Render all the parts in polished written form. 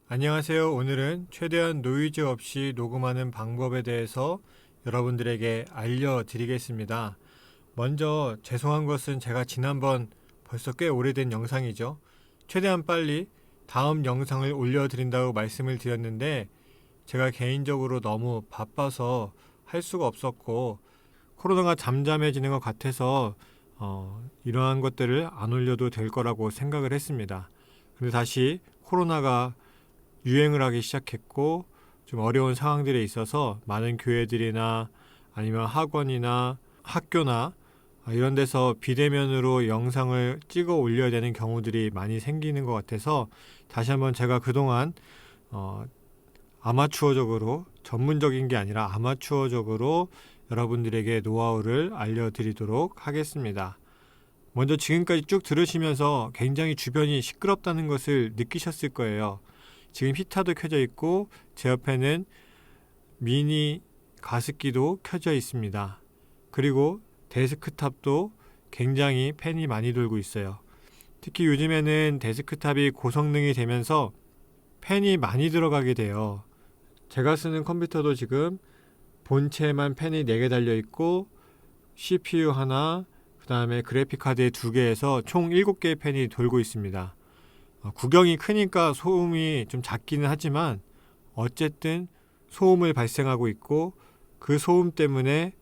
안녕하세요. 오늘은 최대한 노이즈 없이 녹음하는 방법에 대해서 여러분들에게 알려드리겠습니다. 먼저 죄송한 것은 제가 지난번 벌써 꽤 오래된 영상이죠. 최대한 빨리 다음 영상을 올려드린다고 말씀을 드렸는데 제가 개인적으로 너무 바빠서 할 수가 없었고 코로나가 잠잠해지는 것 같아서 이러한 것들을 안 올려도 될 거라고 생각을 했습니다. 근데 다시 코로나가 유행을 하기 시작했고 좀 어려운 상황들에 있어서 많은 교회들이나 아니면 학원이나 학교나 이런 데서 비대면으로 영상을 찍어 올려야 되는 경우들이 많이 생기는 것 같아서 다시 한번 제가 그동안 아마추어적으로 전문적인 게 아니라 아마추어적으로 여러분들에게 노하우를 알려드리도록 하겠습니다. 먼저 지금까지 쭉 들으시면서 굉장히 주변이 시끄럽다는 것을 느끼셨을 거예요. 지금 히터도 켜져 있고 제 옆에는 미니 가습기도 켜져 있습니다. 그리고 데스크탑도 굉장히 팬이 많이 돌고 있어요. 특히 요즘에는 데스크탑이 고성능이 되면서 팬이 많이 들어가게 돼요. 제가 쓰는 컴퓨터도 지금 본체에만 팬이 4개 달려 있고 CPU 하나, 그 다음에 그래픽카드에 2개에서 총 7개의 팬이 돌고 있습니다. 구경이 크니까 소음이 좀 작기는 하지만 어쨌든 소음을 발생하고 있고 그 소음 때문에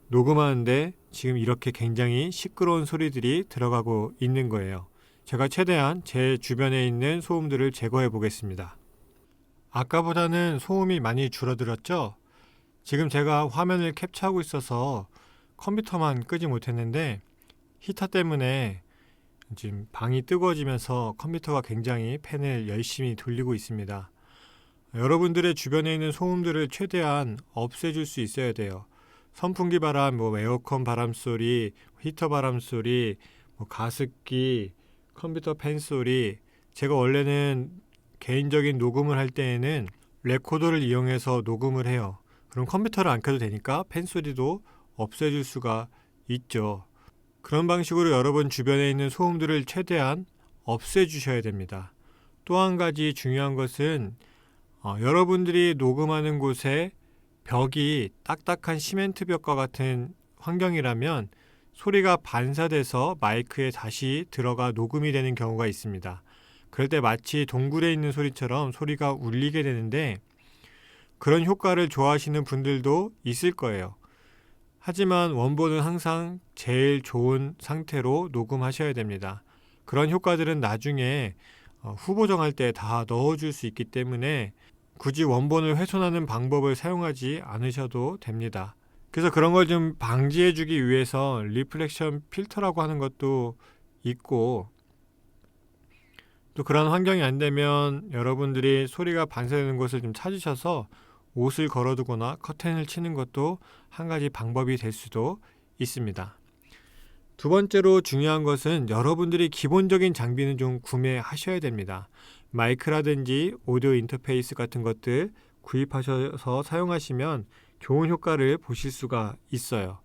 녹음하는데 지금 이렇게 굉장히 시끄러운 소리들이 들어가고 있는 거예요. 제가 최대한 제 주변에 있는 소음들을 제거해 보겠습니다. 아까보다는 소음이 많이 줄어들었죠? 지금 제가 화면을 캡처하고 있어서 컴퓨터만 끄지 못했는데 히터 때문에 지금 방이 뜨거워지면서 컴퓨터가 굉장히 팬을 열심히 돌리고 있습니다. 여러분들의 주변에 있는 소음들을 최대한 없애줄 수 있어야 돼요. 선풍기 바람, 에어컨 바람 소리, 히터 바람 소리, 가습기, 컴퓨터 팬 소리. 제가 원래는 개인적인 녹음을 할 때에는 레코더를 이용해서 녹음을 해요. 그럼 컴퓨터를 안 켜도 되니까 팬 소리도 없애줄 수가 있죠. 그런 방식으로 여러분 주변에 있는 소음들을 최대한 없애주셔야 됩니다. 또 한 가지 중요한 것은 여러분들이 녹음하는 곳에 벽이 딱딱한 시멘트 벽과 같은 환경이라면 소리가 반사돼서 마이크에 다시 들어가 녹음이 되는 경우가 있습니다. 그럴 때 마치 동굴에 있는 소리처럼 소리가 울리게 되는데 그런 효과를 좋아하시는 분들도 있을 거예요. 하지만 원본은 항상 제일 좋은 상태로 녹음하셔야 됩니다. 그런 효과들은 나중에 후보 정할 때 다 넣어줄 수 있기 때문에 굳이 원본을 훼손하는 방법을 사용하지 않으셔도 됩니다. 그래서 그런 걸 좀 방지해주기 위해서 리플렉션 필터라고 하는 것도 있고 또 그런 환경이 안 되면 여러분들이 소리가 반사되는 곳을 좀 찾으셔서 옷을 걸어두거나 커튼을 치는 것도 한 가지 방법이 될 수도 있습니다. 두 번째로 중요한 것은 여러분들이 기본적인 장비는 좀 구매하셔야 됩니다. 마이크라든지 오디오 인터페이스 같은 것들 구입하셔서 사용하시면 좋은 효과를 보실 수가 있어요.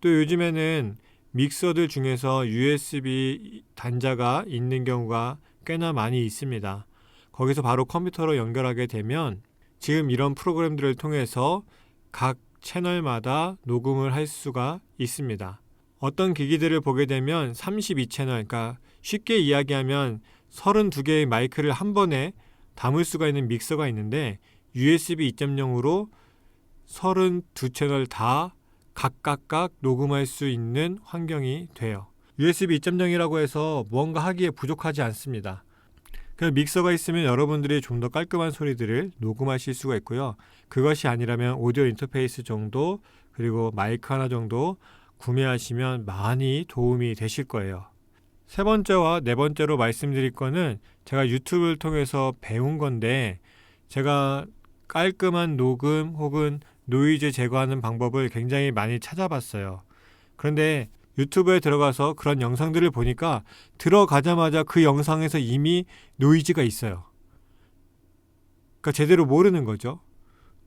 또 요즘에는 믹서들 중에서 USB 단자가 있는 경우가 꽤나 많이 있습니다. 거기서 바로 컴퓨터로 연결하게 되면 지금 이런 프로그램들을 통해서 각 채널마다 녹음을 할 수가 있습니다. 어떤 기기들을 보게 되면 32채널, 그러니까 쉽게 이야기하면 32개의 마이크를 한 번에 담을 수가 있는 믹서가 있는데 USB 2.0으로 32채널 다 각각 녹음할 수 있는 환경이 돼요. USB 2.0이라고 해서 뭔가 하기에 부족하지 않습니다. 그 믹서가 있으면 여러분들이 좀 더 깔끔한 소리들을 녹음하실 수가 있고요. 그것이 아니라면 오디오 인터페이스 정도 그리고 마이크 하나 정도 구매하시면 많이 도움이 되실 거예요. 세 번째와 네 번째로 말씀드릴 거는 제가 유튜브를 통해서 배운 건데 제가 깔끔한 녹음 혹은 노이즈 제거하는 방법을 굉장히 많이 찾아봤어요. 그런데 유튜브에 들어가서 그런 영상들을 보니까 들어가자마자 그 영상에서 이미 노이즈가 있어요. 그러니까 제대로 모르는 거죠.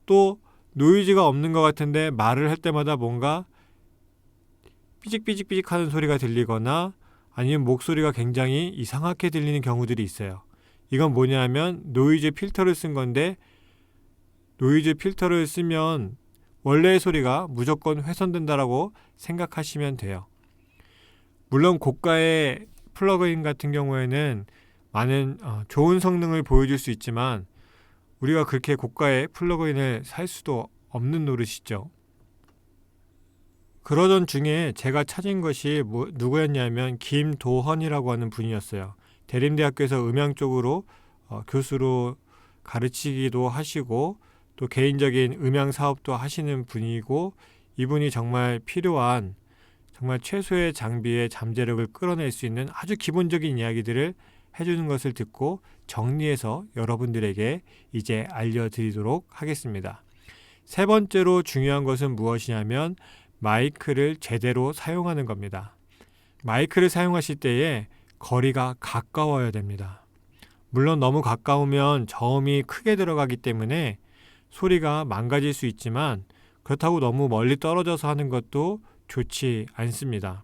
또 노이즈가 없는 것 같은데 말을 할 때마다 뭔가 삐직삐직삐직 하는 소리가 들리거나 아니면 목소리가 굉장히 이상하게 들리는 경우들이 있어요. 이건 뭐냐면 노이즈 필터를 쓴 건데 노이즈 필터를 쓰면 원래의 소리가 무조건 훼손된다라고 생각하시면 돼요. 물론 고가의 플러그인 같은 경우에는 많은 좋은 성능을 보여줄 수 있지만 우리가 그렇게 고가의 플러그인을 살 수도 없는 노릇이죠. 그러던 중에 제가 찾은 것이 누구였냐면 김도헌이라고 하는 분이었어요. 대림대학교에서 음향 쪽으로 교수로 가르치기도 하시고 또 개인적인 음향 사업도 하시는 분이고 이분이 정말 필요한 정말 최소의 장비의 잠재력을 끌어낼 수 있는 아주 기본적인 이야기들을 해주는 것을 듣고 정리해서 여러분들에게 이제 알려드리도록 하겠습니다. 세 번째로 중요한 것은 무엇이냐면 마이크를 제대로 사용하는 겁니다. 마이크를 사용하실 때에 거리가 가까워야 됩니다. 물론 너무 가까우면 저음이 크게 들어가기 때문에 소리가 망가질 수 있지만 그렇다고 너무 멀리 떨어져서 하는 것도 좋지 않습니다.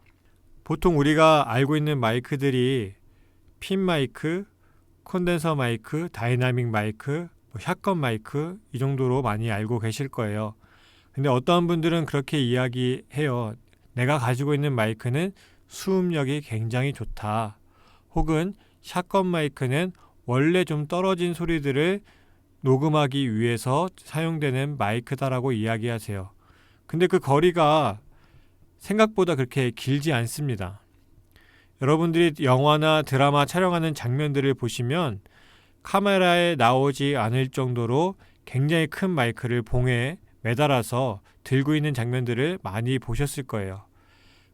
보통 우리가 알고 있는 마이크들이 핀 마이크, 콘덴서 마이크, 다이나믹 마이크, 샷건 마이크 이 정도로 많이 알고 계실 거예요. 근데 어떤 분들은 그렇게 이야기해요. 내가 가지고 있는 마이크는 수음력이 굉장히 좋다. 혹은 샷건 마이크는 원래 좀 떨어진 소리들을 녹음하기 위해서 사용되는 마이크다라고 이야기하세요. 근데 그 거리가 생각보다 그렇게 길지 않습니다. 여러분들이 영화나 드라마 촬영하는 장면들을 보시면 카메라에 나오지 않을 정도로 굉장히 큰 마이크를 봉에 매달아서 들고 있는 장면들을 많이 보셨을 거예요.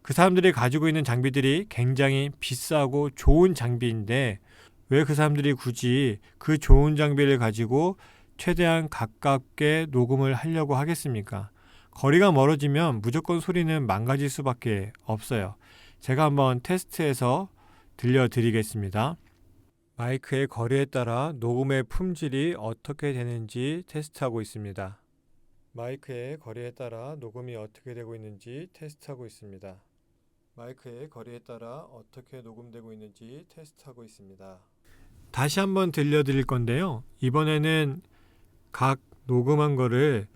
그 사람들이 가지고 있는 장비들이 굉장히 비싸고 좋은 장비인데 왜 그 사람들이 굳이 그 좋은 장비를 가지고 최대한 가깝게 녹음을 하려고 하겠습니까? 거리가 멀어지면 무조건 소리는 망가질 수밖에 없어요. 제가 한번 테스트해서 들려드리겠습니다. 마이크의 거리에 따라 녹음의 품질이 어떻게 되는지 테스트하고 있습니다. 마이크의 거리에 따라 녹음이 어떻게 되고 있는지 테스트하고 있습니다. 마이크의 거리에 따라 어떻게 녹음되고 있는지 테스트하고 있습니다. 다시 한번 들려드릴 건데요. 이번에는 각 녹음한 거를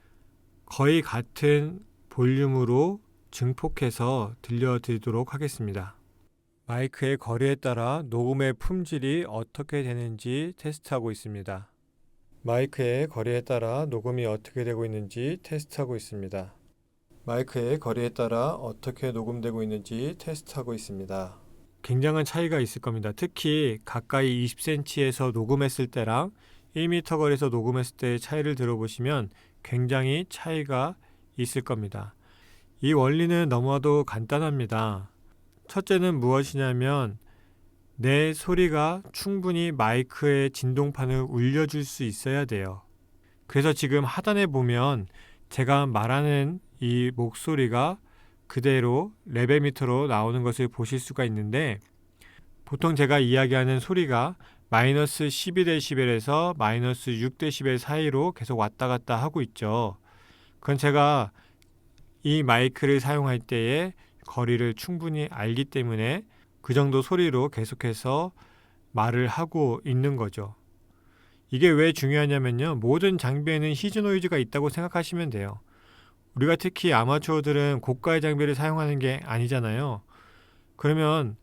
거의 같은 볼륨으로 증폭해서 들려드리도록 하겠습니다. 마이크의 거리에 따라 녹음의 품질이 어떻게 되는지 테스트하고 있습니다. 마이크의 거리에 따라 녹음이 어떻게 되고 있는지 테스트하고 있습니다. 마이크의 거리에 따라 어떻게 녹음되고 있는지 테스트하고 있습니다. 굉장한 차이가 있을 겁니다. 특히 가까이 20cm에서 녹음했을 때랑 1m 거리에서 녹음했을 때의 차이를 들어보시면 굉장히 차이가 있을 겁니다. 이 원리는 너무나도 간단합니다. 첫째는 무엇이냐면 내 소리가 충분히 마이크의 진동판을 울려줄 수 있어야 돼요. 그래서 지금 하단에 보면 제가 말하는 이 목소리가 그대로 레벨미터로 나오는 것을 보실 수가 있는데 보통 제가 이야기하는 소리가 마이너스 12dB에서 마이너스 6dB 사이로 계속 왔다 갔다 하고 있죠. 그건 제가 이 마이크를 사용할 때의 거리를 충분히 알기 때문에 그 정도 소리로 계속해서 말을 하고 있는 거죠. 이게 왜 중요하냐면요. 모든 장비에는 히즈 노이즈가 있다고 생각하시면 돼요. 우리가 특히 아마추어들은 고가의 장비를 사용하는 게 아니잖아요. 그러면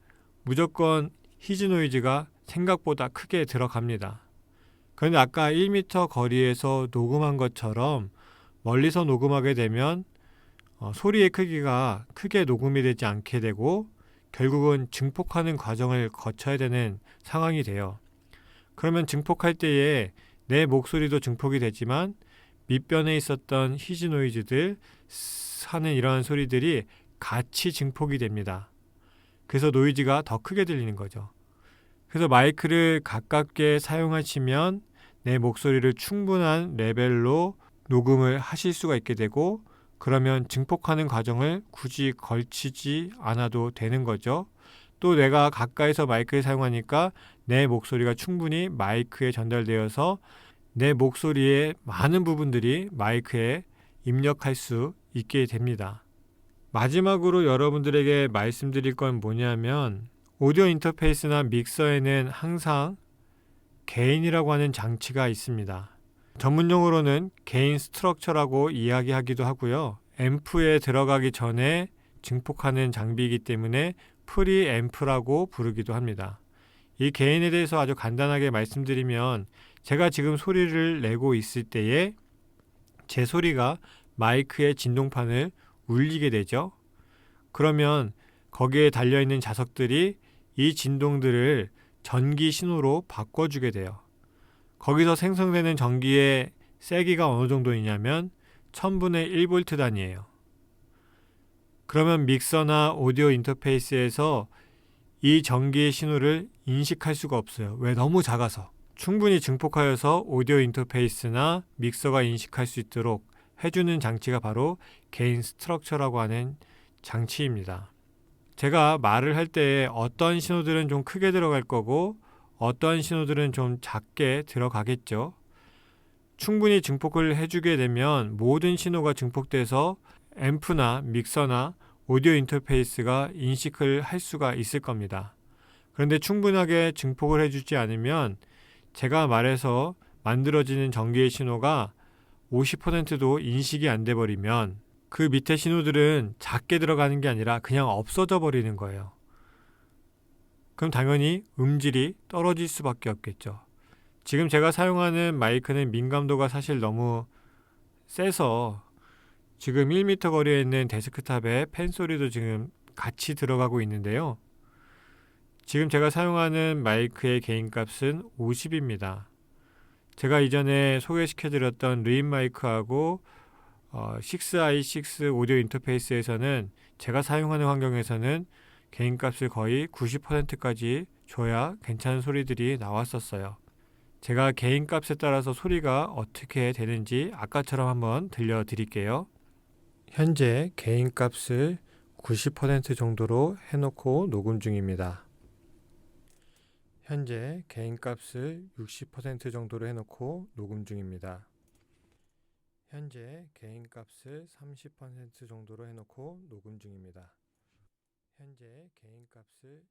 무조건 히즈 노이즈가 생각보다 크게 들어갑니다. 그런데 아까 1m 거리에서 녹음한 것처럼 멀리서 녹음하게 되면 소리의 크기가 크게 녹음이 되지 않게 되고 결국은 증폭하는 과정을 거쳐야 되는 상황이 돼요. 그러면 증폭할 때에 내 목소리도 증폭이 되지만 밑변에 있었던 히즈 노이즈들 하는 이러한 소리들이 같이 증폭이 됩니다. 그래서 노이즈가 더 크게 들리는 거죠. 그래서 마이크를 가깝게 사용하시면 내 목소리를 충분한 레벨로 녹음을 하실 수가 있게 되고 그러면 증폭하는 과정을 굳이 걸치지 않아도 되는 거죠. 또 내가 가까이서 마이크를 사용하니까 내 목소리가 충분히 마이크에 전달되어서 내 목소리의 많은 부분들이 마이크에 입력할 수 있게 됩니다. 마지막으로 여러분들에게 말씀드릴 건 뭐냐면 오디오 인터페이스나 믹서에는 항상 게인이라고 하는 장치가 있습니다. 전문용어로는 게인 스트럭처라고 이야기하기도 하고요. 앰프에 들어가기 전에 증폭하는 장비이기 때문에 프리앰프라고 부르기도 합니다. 이 게인에 대해서 아주 간단하게 말씀드리면 제가 지금 소리를 내고 있을 때에 제 소리가 마이크의 진동판을 울리게 되죠. 그러면 거기에 달려있는 자석들이 이 진동들을 전기 신호로 바꿔주게 돼요. 거기서 생성되는 전기의 세기가 어느 정도이냐면 1000분의 1V 단위예요. 그러면 믹서나 오디오 인터페이스에서 이 전기의 신호를 인식할 수가 없어요. 왜? 너무 작아서. 충분히 증폭하여서 오디오 인터페이스나 믹서가 인식할 수 있도록 해주는 장치가 바로 게인 스트럭처라고 하는 장치입니다. 제가 말을 할 때 어떤 신호들은 좀 크게 들어갈 거고 어떤 신호들은 좀 작게 들어가겠죠. 충분히 증폭을 해주게 되면 모든 신호가 증폭돼서 앰프나 믹서나 오디오 인터페이스가 인식을 할 수가 있을 겁니다. 그런데 충분하게 증폭을 해주지 않으면 제가 말해서 만들어지는 전기의 신호가 50%도 인식이 안 돼 버리면 그 밑에 신호들은 작게 들어가는 게 아니라 그냥 없어져 버리는 거예요. 그럼 당연히 음질이 떨어질 수밖에 없겠죠. 지금 제가 사용하는 마이크는 민감도가 사실 너무 세서 지금 1m 거리에 있는 데스크탑에 팬 소리도 지금 같이 들어가고 있는데요. 지금 제가 사용하는 마이크의 개인값은 50입니다. 제가 이전에 소개시켜드렸던 르임 마이크하고 6i6 오디오 인터페이스에서는 제가 사용하는 환경에서는 개인값을 거의 90%까지 줘야 괜찮은 소리들이 나왔었어요. 제가 개인값에 따라서 소리가 어떻게 되는지 아까처럼 한번 들려드릴게요. 현재 개인값을 90% 정도로 해놓고 녹음 중입니다. 현재 개인값을 60% 정도로 해놓고 녹음 중입니다. 현재 개인값을 30% 정도로 해놓고 녹음 중입니다. 현재 개인값을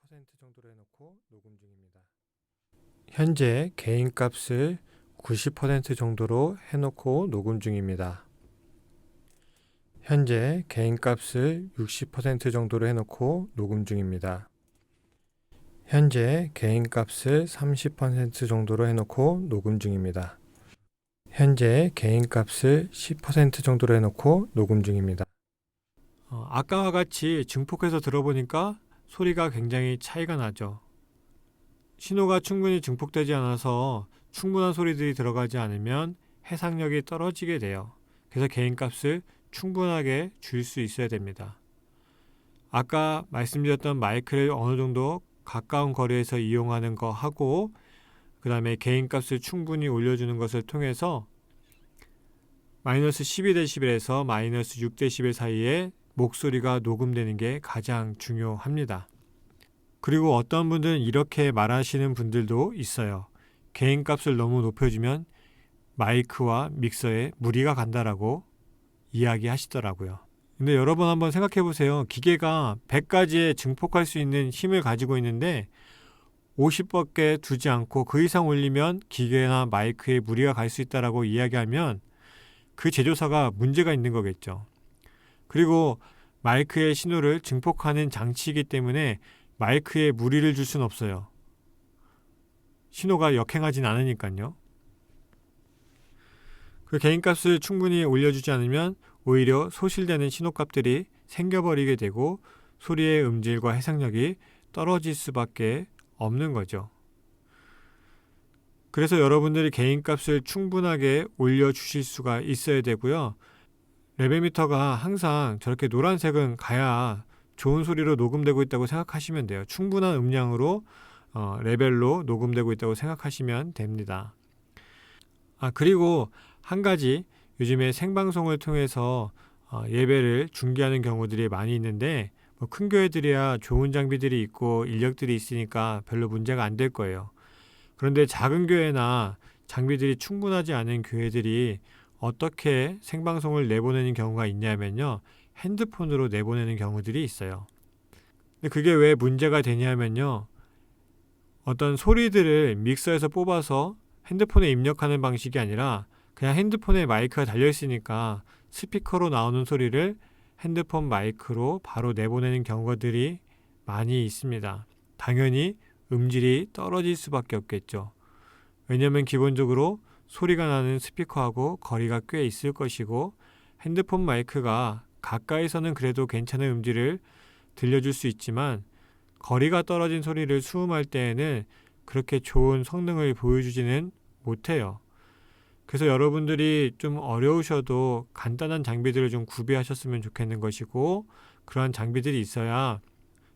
10% 정도로 해놓고 녹음 중입니다. 현재 개인값을 90% 정도로 해놓고 녹음 중입니다. 현재 개인값을 60% 정도로 해놓고 녹음 중입니다. 현재 개인값을 30% 정도로 해놓고 녹음 중입니다. 현재 개인값을 10% 정도로 해놓고 녹음 중입니다. 아까와 같이 증폭해서 들어보니까 소리가 굉장히 차이가 나죠. 신호가 충분히 증폭되지 않아서 충분한 소리들이 들어가지 않으면 해상력이 떨어지게 돼요. 그래서 개인값을 충분하게 줄 수 있어야 됩니다. 아까 말씀드렸던 마이크를 어느 정도 가까운 거리에서 이용하는 거 하고 그 다음에 개인값을 충분히 올려주는 것을 통해서 마이너스 12dB에서 마이너스 6dB 사이에 목소리가 녹음되는 게 가장 중요합니다. 그리고 어떤 분들은 이렇게 말하시는 분들도 있어요. 개인값을 너무 높여주면 마이크와 믹서에 무리가 간다라고 이야기하시더라고요. 근데 여러분 한번 생각해 보세요. 기계가 100가지의 증폭할 수 있는 힘을 가지고 있는데 50밖에 두지 않고 그 이상 올리면 기계나 마이크에 무리가 갈 수 있다라고 이야기하면 그 제조사가 문제가 있는 거겠죠. 그리고 마이크의 신호를 증폭하는 장치이기 때문에 마이크에 무리를 줄 수는 없어요. 신호가 역행하진 않으니까요. 그 개인값을 충분히 올려주지 않으면 오히려 소실되는 신호값들이 생겨버리게 되고 소리의 음질과 해상력이 떨어질 수밖에 없는 거죠. 그래서 여러분들이 개인값을 충분하게 올려주실 수가 있어야 되고요. 레벨미터가 항상 저렇게 노란색은 가야 좋은 소리로 녹음되고 있다고 생각하시면 돼요. 충분한 음량으로 레벨로 녹음되고 있다고 생각하시면 됩니다. 그리고 한 가지 요즘에 생방송을 통해서 예배를 중계하는 경우들이 많이 있는데 큰 교회들이야 좋은 장비들이 있고 인력들이 있으니까 별로 문제가 안 될 거예요. 그런데 작은 교회나 장비들이 충분하지 않은 교회들이 어떻게 생방송을 내보내는 경우가 있냐면요. 핸드폰으로 내보내는 경우들이 있어요. 근데 그게 왜 문제가 되냐면요. 어떤 소리들을 믹서에서 뽑아서 핸드폰에 입력하는 방식이 아니라 그냥 핸드폰에 마이크가 달려있으니까 스피커로 나오는 소리를 핸드폰 마이크로 바로 내보내는 경우들이 많이 있습니다. 당연히 음질이 떨어질 수밖에 없겠죠. 왜냐하면 기본적으로 소리가 나는 스피커하고 거리가 꽤 있을 것이고 핸드폰 마이크가 가까이서는 그래도 괜찮은 음질을 들려줄 수 있지만 거리가 떨어진 소리를 수음할 때에는 그렇게 좋은 성능을 보여주지는 못해요. 그래서 여러분들이 좀 어려우셔도 간단한 장비들을 좀 구비하셨으면 좋겠는 것이고 그러한 장비들이 있어야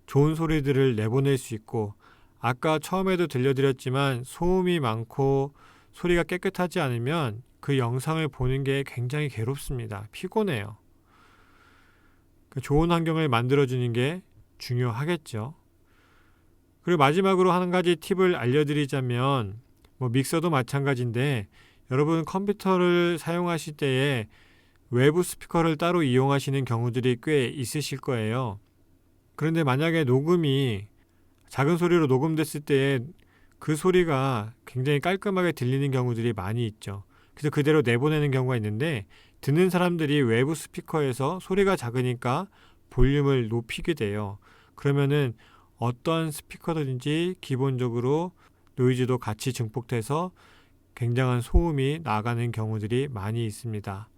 좋은 소리들을 내보낼 수 있고 아까 처음에도 들려드렸지만 소음이 많고 소리가 깨끗하지 않으면 그 영상을 보는 게 굉장히 괴롭습니다. 피곤해요. 좋은 환경을 만들어주는 게 중요하겠죠. 그리고 마지막으로 한 가지 팁을 알려드리자면 믹서도 마찬가지인데 여러분 컴퓨터를 사용하실 때에 외부 스피커를 따로 이용하시는 경우들이 꽤 있으실 거예요. 그런데 만약에 녹음이 작은 소리로 녹음됐을 때에 그 소리가 굉장히 깔끔하게 들리는 경우들이 많이 있죠. 그래서 그대로 내보내는 경우가 있는데 듣는 사람들이 외부 스피커에서 소리가 작으니까 볼륨을 높이게 돼요. 그러면은 어떤 스피커든지 기본적으로 노이즈도 같이 증폭돼서 굉장한 소음이 나가는 경우들이 많이 있습니다.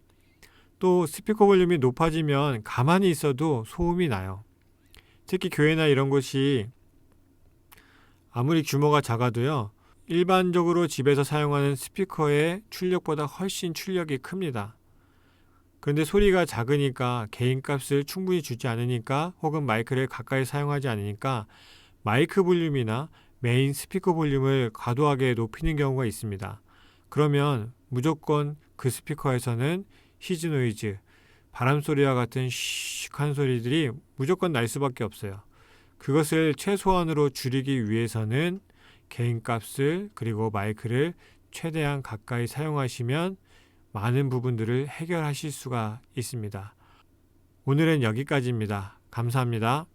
또 스피커 볼륨이 높아지면 가만히 있어도 소음이 나요. 특히 교회나 이런 곳이 아무리 규모가 작아도요. 일반적으로 집에서 사용하는 스피커의 출력보다 훨씬 출력이 큽니다. 그런데 소리가 작으니까 개인값을 충분히 주지 않으니까 혹은 마이크를 가까이 사용하지 않으니까 마이크 볼륨이나 메인 스피커 볼륨을 과도하게 높이는 경우가 있습니다. 그러면 무조건 그 스피커에서는 히즈 노이즈, 바람소리와 같은 슉한 소리들이 무조건 날 수밖에 없어요. 그것을 최소한으로 줄이기 위해서는 개인값을 그리고 마이크를 최대한 가까이 사용하시면 많은 부분들을 해결하실 수가 있습니다. 오늘은 여기까지입니다. 감사합니다.